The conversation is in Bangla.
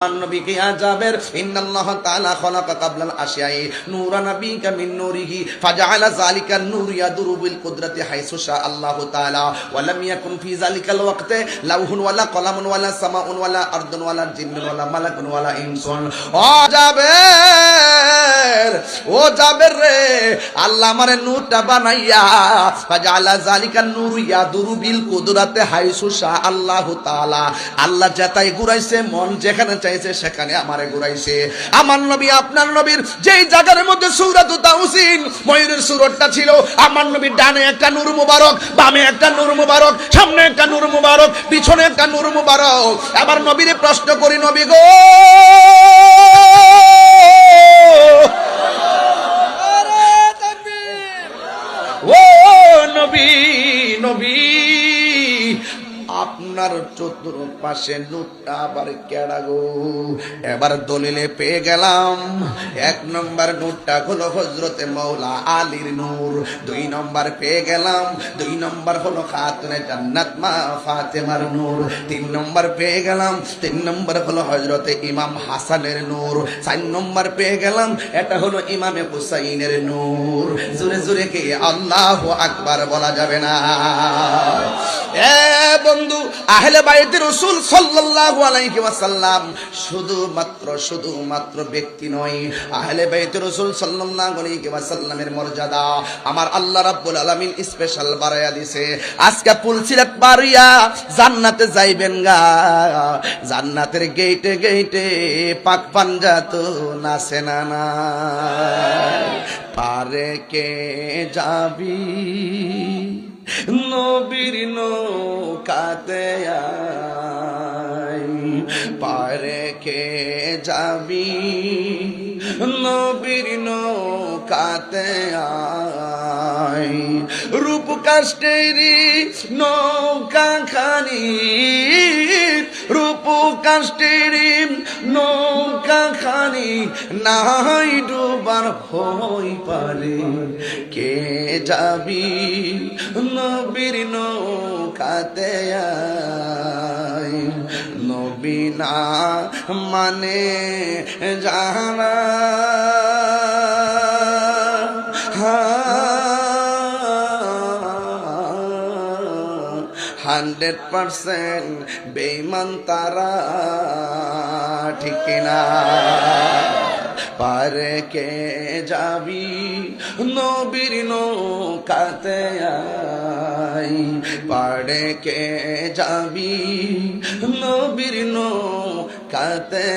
النبي يا جابر إن الله تعالى خلق قبل الأشياء نور نبيك من نوره فجعل ذلك النور يدور بالقدرة حيث شاء الله تعالى ولم يكن في ذلك الوقت لوح ولا قلم ولا سماء ولا أرض ولا جن ولا ملك ولا إنس ও জাবের রে আল্লাহ আমারে নূরটা বানাইয়া ফাজালা যালিকা নূর ইয়াদুরু বিল কুদরাতে হাইসু শা আল্লাহু তাআলা আল্লাহ যেটাই ঘুরাইছে মন যেখানে চাইছে সেখানে আমারে ঘুরাইছে। আমার নবী আপনার নবীর যেই জায়গার মধ্যে সূরাতু তাওসিন ময়ূরের সূরতটা ছিল, আমার নবীর ডানে একটা নূর মুবারক, বামে একটা নূর মুবারক, সামনে একটা নূর মুবারক, পিছনে একটা নূর মুবারক। আবার নবীরে প্রশ্ন করি, নবী গো ও নবী নবী আপনার চতুর্পাশে নূরটা আবার কেডা গো? এবার দলিলে পেয়ে গেলাম, এক নম্বর নূরটা হলো হযরতে মাওলা আলীর নূর, দুই নম্বর পেয়ে গেলাম, দুই নম্বর হলো খাতুনে জান্নাত মা ফাতেমার নূর, তিন নম্বর পেয়ে গেলাম, তিন নম্বর হলো হযরতে ইমাম হাসানের নূর, চার নম্বর পেয়ে গেলাম, এটা হলো ইমামে হুসাইনের নূর। জোরে জোরে কি আল্লাহু আকবার বলা যাবে না? এ বন্ধু, আহলে বাইত রাসূল সাল্লাল্লাহু আলাইহি ওয়াসাল্লাম শুধুমাত্র ব্যক্তি নয়, আহলে বাইত রাসূল সাল্লাল্লাহু আলাইহি ওয়াসাল্লামের মর্যাদা আমার আল্লাহ রাব্বুল আলামিন স্পেশাল বাড়ায়া দিয়েছে। আজকে পুলসিরাত বাড়িয়া জান্নাতে যাইবেন গা, জান্নাতের গেটে গেটে পাক পাঞ্জা তো নাচে না না, পারে কে যাবি নবীর নৌকাতে আই, পারে কে যাবি নবীর নৌকাতে আই, রূপ কাষ্টেরি নৌকা খানি, রূপ কাষ্টেরি নৌকা খানি নাই ডুবার হই পারে, কে যাবি নবীর নৌকাতে আই, নবী না মানে জানা 100% বেঈমান তারা, ঠিক না? পারে কে যাবি নবীর নৌকাতে আই, পারে কে যাবি নবীর নৌকাতে